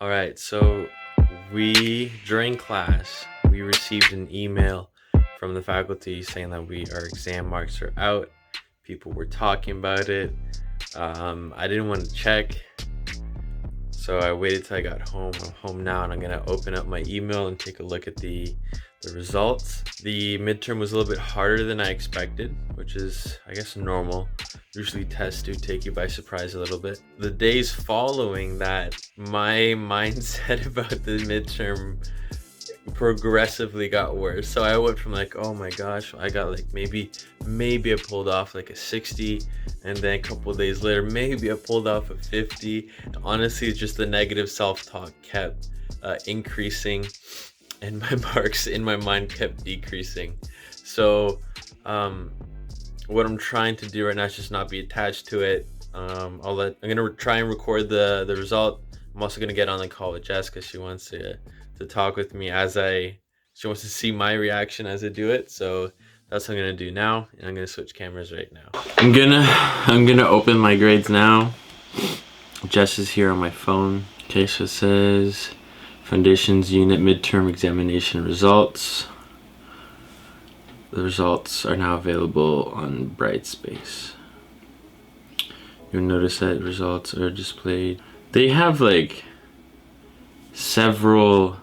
All right, so during class, we received an email from the faculty saying that our exam marks are out. People were talking about it. I didn't want to check, so I waited till I got home. I'm home now, and I'm gonna open up my email and take a look at the results. The midterm was a little bit harder than I expected, which is, I guess, normal. Usually tests do take you by surprise a little bit. The days following that, my mindset about the midterm progressively got worse. So I went from like, oh my gosh, I got like maybe I pulled off like a 60, and then a couple of days later, maybe I pulled off a 50. And honestly, just the negative self-talk kept increasing, and my marks in my mind kept decreasing. So what I'm trying to do right now is just not be attached to it. I'm gonna try and record the result. I'm also gonna get on the call with Jess because she wants to talk with me she wants to see my reaction as I do it. So that's what I'm gonna do now, and I'm gonna switch cameras right now. I'm gonna open my grades now. Jess is here on my phone. Okay, so it says Foundations Unit Midterm Examination Results. The results are now available on Brightspace. You'll notice that results are displayed. They have like several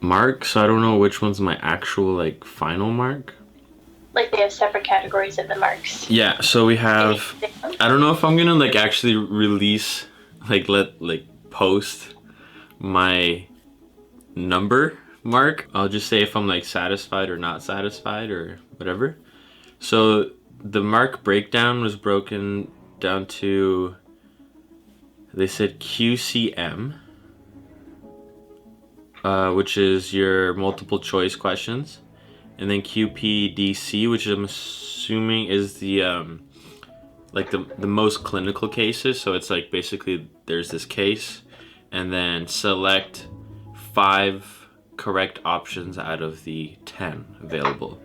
marks, so I don't know which one's my actual like final mark. Like they have separate categories of the marks. Yeah, so we have, I don't know if I'm gonna like actually release, post my number mark. I'll just say if I'm like satisfied or not satisfied or whatever. So the mark breakdown was broken down to, they said QCM, which is your multiple choice questions, and then QPDC, which I'm assuming is the the most clinical cases. So it's like basically there's this case, and then select 5 correct options out of the 10 available.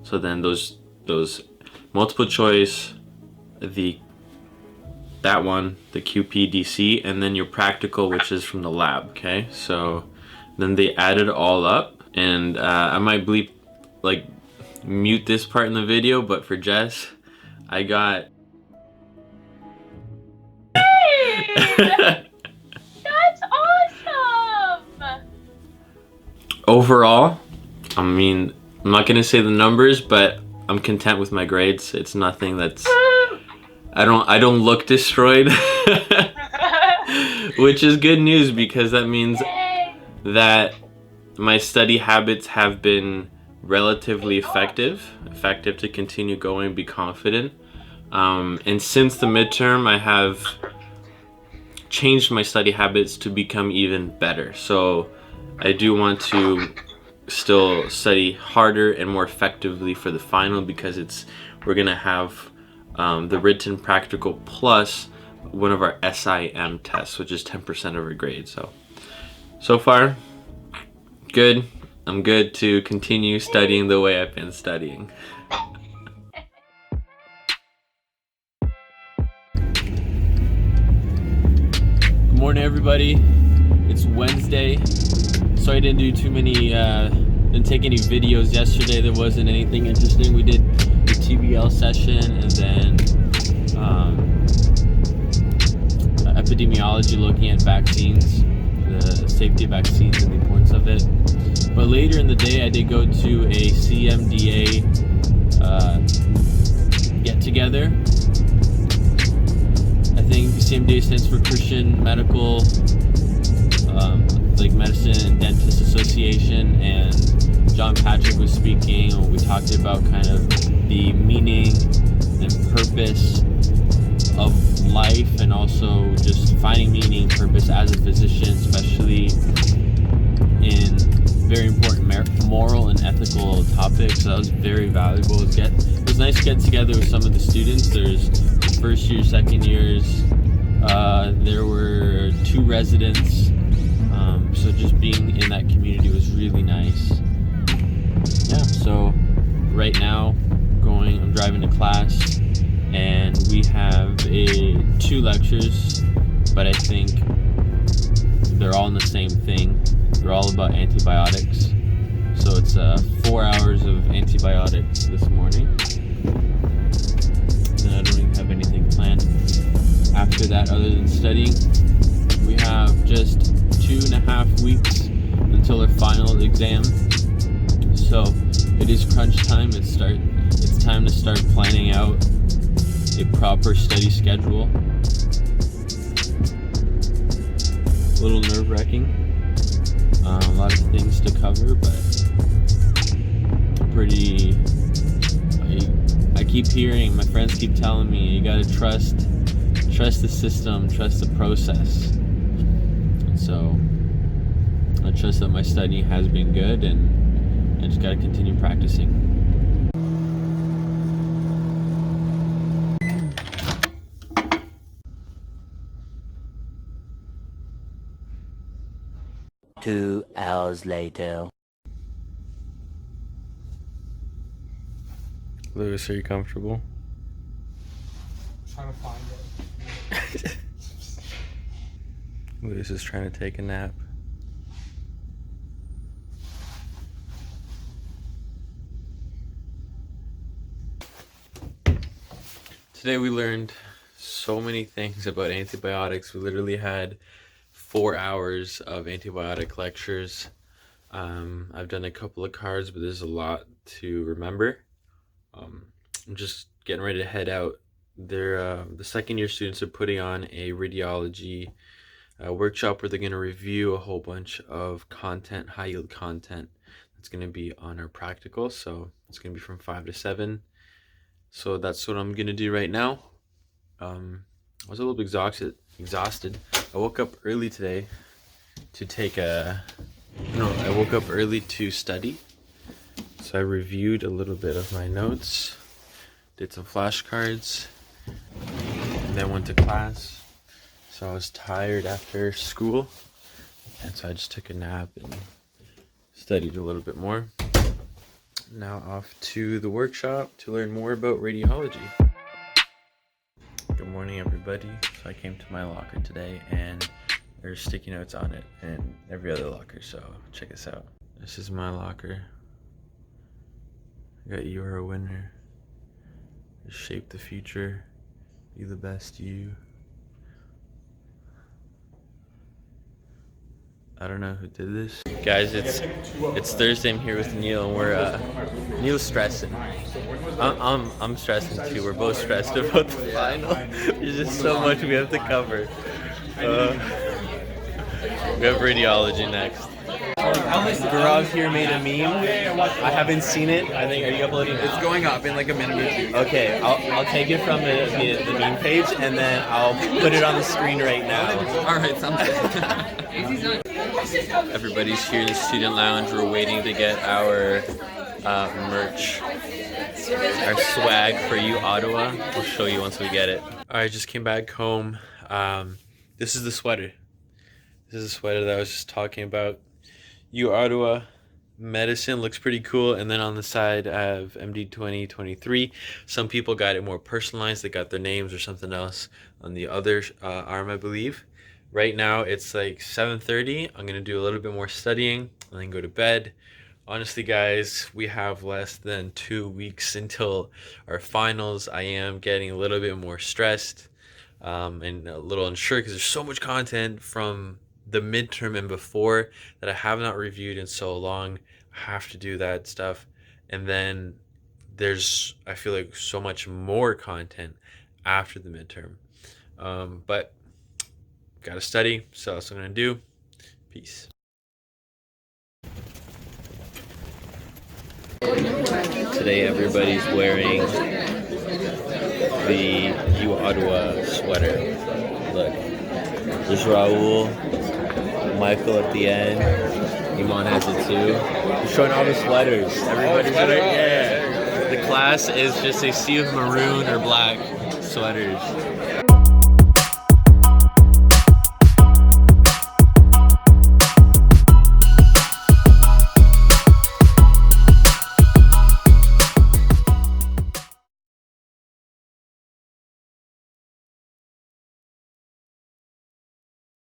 So then those multiple choice, that one, the QPDC, and then your practical, which is from the lab. Okay, so then they added all up, and I might mute this part in the video, but for Jess, I got That's awesome! Overall, I mean, I'm not gonna say the numbers, but I'm content with my grades. It's nothing that's, I don't look destroyed, which is good news because that means that my study habits have been relatively effective to continue going, be confident. And since the midterm, I have changed my study habits to become even better. So I do want to still study harder and more effectively for the final, because we're gonna have the written, practical, plus one of our SIM tests, which is 10% of our grade. So far, good. I'm good to continue studying the way I've been studying. Good morning, everybody. It's Wednesday. Sorry I didn't do too many, didn't take any videos yesterday. There wasn't anything interesting. We did the TBL session, and then epidemiology, looking at vaccines, the safety of vaccines and the importance of it. But later in the day, I did go to a CMDA get-together. I think CMDA stands for Christian Medical, Medicine and Dentist Association, and John Patrick was speaking, and we talked about kind of the meaning and purpose of life, and also just finding meaning, purpose as a physician, especially in very important moral and ethical topics. So that was very valuable. It was nice to get together with some of the students. There's the first year, second years. There were 2 residents. So just being in that community was really nice. Yeah, so right now I'm driving to class, and we have 2 lectures, but I think they're all in the same thing. They're all about antibiotics. So it's 4 hours of antibiotics this morning. And then I don't even have anything planned after that other than studying. We have just 2.5 weeks until our final exam. So it is crunch time. It's time to start planning out a proper study schedule. A little nerve-wracking. A lot of things to cover, but I keep hearing, my friends keep telling me, you gotta trust the system, trust the process. And so I trust that my studying has been good, and I just gotta continue practicing. Two hours later. Lewis, are you comfortable? I'm trying to find it. Lewis is trying to take a nap. Today we learned so many things about antibiotics. We literally had 4 hours of antibiotic lectures. I've done a couple of cards, but there's a lot to remember. I'm just getting ready to head out. The second year students are putting on a radiology workshop where they're going to review a whole bunch of content, high yield content that's going to be on our practical. So it's going to be from 5 to 7. So that's what I'm going to do right now. I was a little bit exhausted. I woke up early today to I woke up early to study. So I reviewed a little bit of my notes, did some flashcards, and then went to class. So I was tired after school, and so I just took a nap and studied a little bit more. Now off to the workshop to learn more about radiology. Good morning, everybody. So I came to my locker today, and there's sticky notes on it and every other locker, so check this out. This is my locker. I got "You Are a Winner." Shape the future. Be the best you. I don't know who did this. Guys, it's Thursday. I'm here with Neil, and we're Neil's stressing. I'm stressing too. We're both stressed about the final. There's just so much we have to cover. We have radiology next. Gaurav here made a meme. I haven't seen it. I think, are you uploading it? It's going up in like a minute or two. Okay, I'll take it from the meme page, and then I'll put it on the screen right now. Alright, sounds good. Everybody's here in the student lounge. We're waiting to get our merch, our swag for you, Ottawa. We'll show you once we get it. I just came back home. This is the sweater. This is the sweater that I was just talking about. You, Ottawa. Medicine looks pretty cool, and then on the side I have MD 2023. Some people got it more personalized. They got their names or something else on the other arm, I believe. Right now it's like 7:30. I'm gonna do a little bit more studying and then go to bed. Honestly, guys, we have less than 2 weeks until our finals. I am getting a little bit more stressed and a little unsure because there's so much content from the midterm and before that I have not reviewed in so long. I have to do that stuff, and then there's, I feel like, so much more content after the midterm, but gotta study, so that's what I'm gonna do. Peace. Today everybody's wearing the U Ottawa sweater. Look, there's Raul, Michael at the end, Iman has it too. We're showing all the sweaters. Everybody's wearing, yeah. The class is just a sea of maroon or black sweaters.